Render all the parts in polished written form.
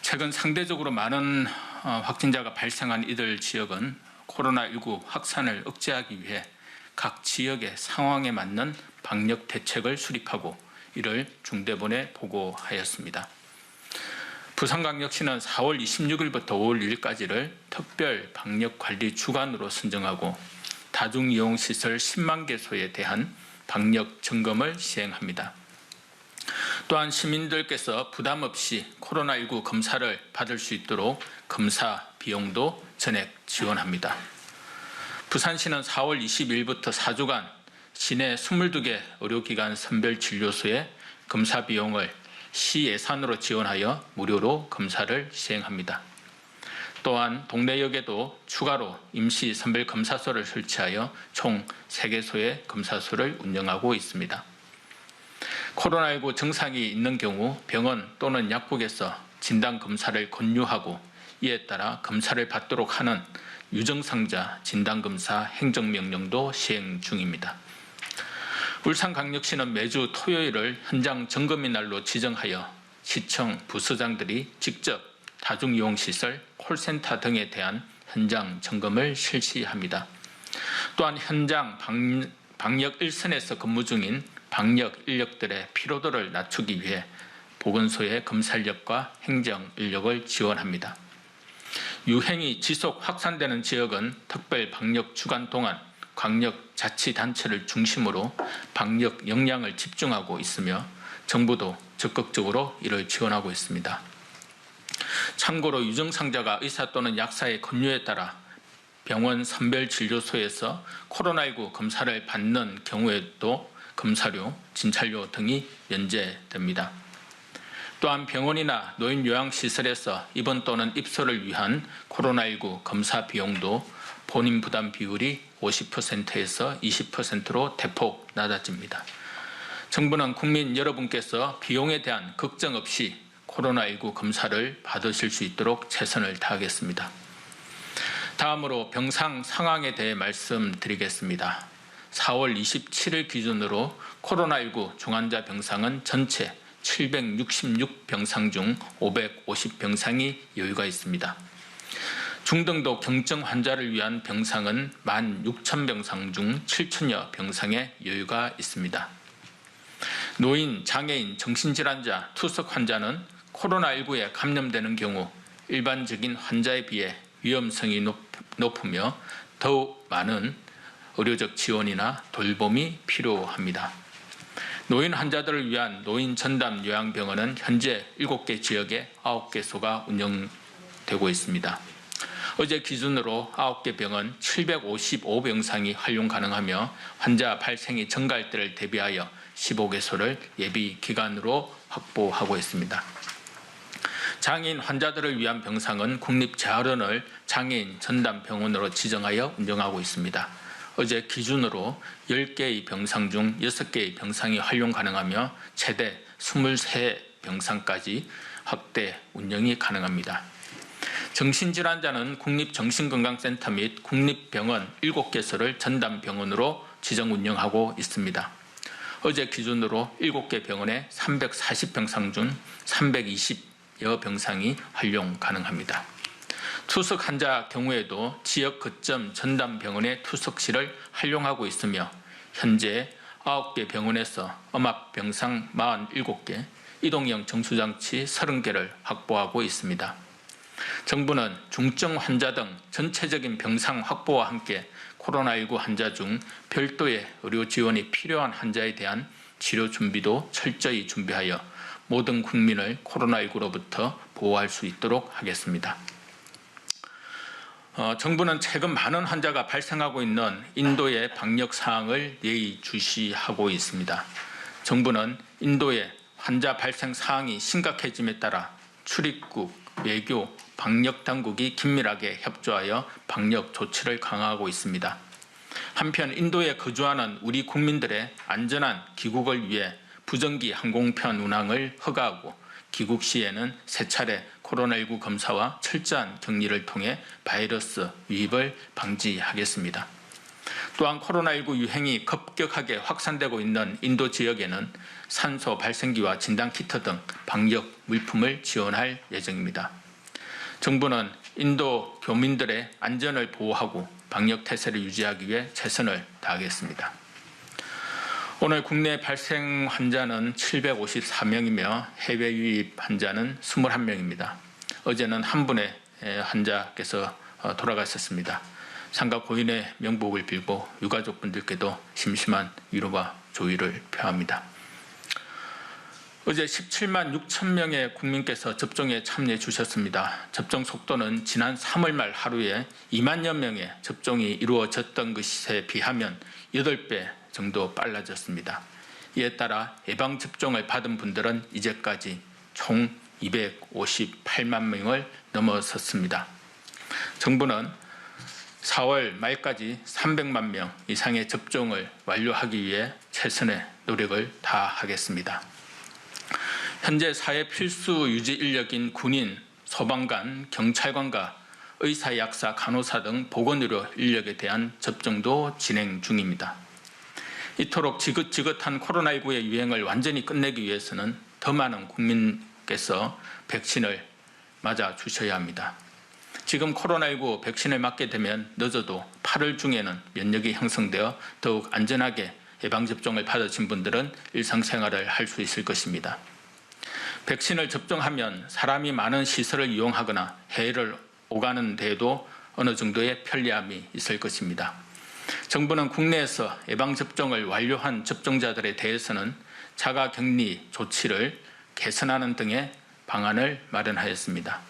최근 상대적으로 많은 확진자가 발생한 이들 지역은 코로나19 확산을 억제하기 위해 각 지역의 상황에 맞는 방역 대책을 수립하고 이를 중대본에 보고하였습니다. 부산광역시는 4월 26일부터 5월 1일까지를 특별 방역관리 주간으로 선정하고 다중이용시설 10만 개소에 대한 방역 점검을 시행합니다. 또한 시민들께서 부담 없이 코로나19 검사를 받을 수 있도록 검사 비용도 전액 지원합니다. 부산시는 4월 22일부터 4주간 시내 22개 의료기관 선별진료소에 검사 비용을 시 예산으로 지원하여 무료로 검사를 시행합니다. 또한 동네역에도 추가로 임시 선별검사소를 설치하여 총 3개소의 검사소를 운영하고 있습니다. 코로나19 증상이 있는 경우 병원 또는 약국에서 진단검사를 권유하고 이에 따라 검사를 받도록 하는 유증상자 진단검사 행정명령도 시행 중입니다. 울산광역시는 매주 토요일을 현장 점검의 날로 지정하여 시청 부서장들이 직접 다중이용시설, 콜센터 등에 대한 현장 점검을 실시합니다. 또한 현장 방역 일선에서 근무 중인 방역 인력들의 피로도를 낮추기 위해 보건소의 검사 인력과 행정 인력을 지원합니다. 유행이 지속 확산되는 지역은 특별 방역 주간 동안 광역자치단체를 중심으로 방역 역량을 집중하고 있으며 정부도 적극적으로 이를 지원하고 있습니다. 참고로 유증상자가 의사 또는 약사의 권유에 따라 병원 선별진료소에서 코로나19 검사를 받는 경우에도 검사료, 진찰료 등이 면제됩니다. 또한 병원이나 노인요양시설에서 입원 또는 입소를 위한 코로나19 검사 비용도 본인 부담 비율이 50%에서 20%로 대폭 낮아집니다. 정부는 국민 여러분께서 비용에 대한 걱정 없이 코로나19 검사를 받으실 수 있도록 최선을 다하겠습니다. 다음으로 병상 상황에 대해 말씀드리겠습니다. 4월 27일 기준으로 코로나19 중환자 병상은 전체 766병상 중 550병상이 여유가 있습니다. 중등도 경증 환자를 위한 병상은 16,000병상 중 7,000여 병상의 여유가 있습니다. 노인, 장애인, 정신질환자, 투석 환자는 코로나19에 감염되는 경우 일반적인 환자에 비해 위험성이 높으며 더욱 많은 의료적 지원이나 돌봄이 필요합니다. 노인 환자들을 위한 노인 전담 요양병원은 현재 7개 지역에 9개소가 운영되고 있습니다. 어제 기준으로 9개 병원 755병상이 활용 가능하며 환자 발생이 증가할 때를 대비하여 15개소를 예비 기간으로 확보하고 있습니다. 장애인 환자들을 위한 병상은 국립재활원을 장애인 전담병원으로 지정하여 운영하고 있습니다. 어제 기준으로 10개의 병상 중 6개의 병상이 활용 가능하며 최대 23병상까지 확대 운영이 가능합니다. 정신질환자는 국립정신건강센터 및 국립병원 7개소를 전담병원으로 지정 운영하고 있습니다. 어제 기준으로 7개 병원에 340병상 중 320여 병상이 활용 가능합니다. 투석 환자 경우에도 지역 거점 전담병원의 투석실을 활용하고 있으며 현재 9개 병원에서 음압병상 47개, 이동형 정수장치 30개를 확보하고 있습니다. 정부는 중증 환자 등 전체적인 병상 확보와 함께 코로나19 환자 중 별도의 의료 지원이 필요한 환자에 대한 치료 준비도 철저히 준비하여 모든 국민을 코로나19로부터 보호할 수 있도록 하겠습니다. 정부는 최근 많은 환자가 발생하고 있는 인도의 방역 사항을 예의주시하고 있습니다. 정부는 인도의 환자 발생 사항이 심각해짐에 따라 출입국, 외교, 방역 당국이 긴밀하게 협조하여 방역 조치를 강화하고 있습니다. 한편 인도에 거주하는 우리 국민들의 안전한 귀국을 위해 부정기 항공편 운항을 허가하고 귀국 시에는 3차례 코로나19 검사와 철저한 격리를 통해 바이러스 유입을 방지하겠습니다. 또한 코로나19 유행이 급격하게 확산되고 있는 인도 지역에는 산소 발생기와 진단키트 등 방역 물품을 지원할 예정입니다. 정부는 인도 교민들의 안전을 보호하고 방역 태세를 유지하기 위해 최선을 다하겠습니다. 오늘 국내 발생 환자는 754명이며 해외 유입 환자는 21명입니다. 어제는 한 분의 환자께서 돌아가셨습니다. 상가 고인의 명복을 빌고 유가족분들께도 심심한 위로와 조의를 표합니다. 어제 17만 6천 명의 국민께서 접종에 참여해 주셨습니다. 접종 속도는 지난 3월 말 하루에 2만여 명의 접종이 이루어졌던 것에 비하면 8배 정도 빨라졌습니다. 이에 따라 예방접종을 받은 분들은 이제까지 총 258만 명을 넘어섰습니다. 정부는 4월 말까지 300만 명 이상의 접종을 완료하기 위해 최선의 노력을 다하겠습니다. 현재 사회 필수 유지 인력인 군인, 소방관, 경찰관과 의사, 약사, 간호사 등 보건의료 인력에 대한 접종도 진행 중입니다. 이토록 지긋지긋한 코로나19의 유행을 완전히 끝내기 위해서는 더 많은 국민께서 백신을 맞아 주셔야 합니다. 지금 코로나19 백신을 맞게 되면 늦어도 8월 중에는 면역이 형성되어 더욱 안전하게 예방접종을 받으신 분들은 일상생활을 할 수 있을 것입니다. 백신을 접종하면 사람이 많은 시설을 이용하거나 해외를 오가는 데에도 어느 정도의 편리함이 있을 것입니다. 정부는 국내에서 예방접종을 완료한 접종자들에 대해서는 자가격리 조치를 개선하는 등의 방안을 마련하였습니다.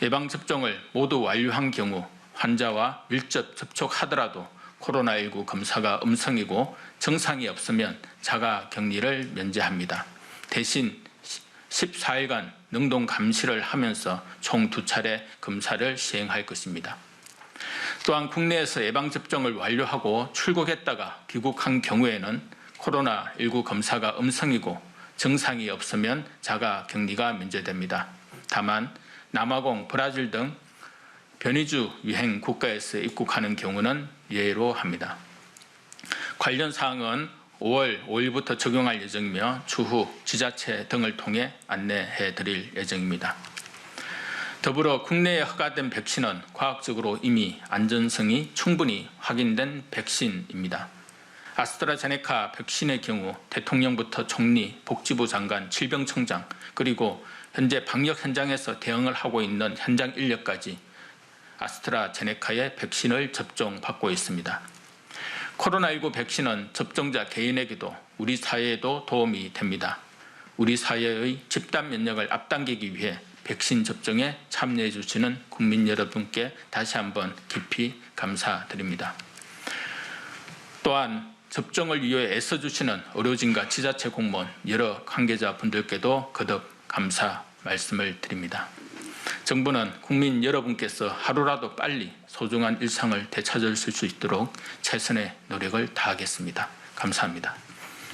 예방접종을 모두 완료한 경우 환자와 밀접 접촉하더라도 코로나19 검사가 음성이고 증상이 없으면 자가격리를 면제합니다. 대신 14일간 능동 감시를 하면서 총 2차례 검사를 시행할 것입니다. 또한 국내에서 예방접종을 완료하고 출국했다가 귀국한 경우에는 코로나19 검사가 음성이고 증상이 없으면 자가격리가 면제됩니다. 다만 남아공, 브라질 등 변이주 유행 국가에서 입국하는 경우는 예외로 합니다. 관련 사항은 5월 5일부터 적용할 예정이며 추후 지자체 등을 통해 안내해 드릴 예정입니다. 더불어 국내에 허가된 백신은 과학적으로 이미 안전성이 충분히 확인된 백신입니다. 아스트라제네카 백신의 경우 대통령부터 총리, 복지부 장관, 질병청장 그리고 현재 방역 현장에서 대응을 하고 있는 현장 인력까지 아스트라제네카의 백신을 접종받고 있습니다. 코로나19 백신은 접종자 개인에게도 우리 사회에도 도움이 됩니다. 우리 사회의 집단 면역을 앞당기기 위해 백신 접종에 참여해 주시는 국민 여러분께 다시 한번 깊이 감사드립니다. 또한 접종을 위해 애써주시는 의료진과 지자체 공무원, 여러 관계자분들께도 거듭 감사 말씀을 드립니다. 정부는 국민 여러분께서 하루라도 빨리 소중한 일상을 되찾으실 수 있도록 최선의 노력을 다하겠습니다. 감사합니다.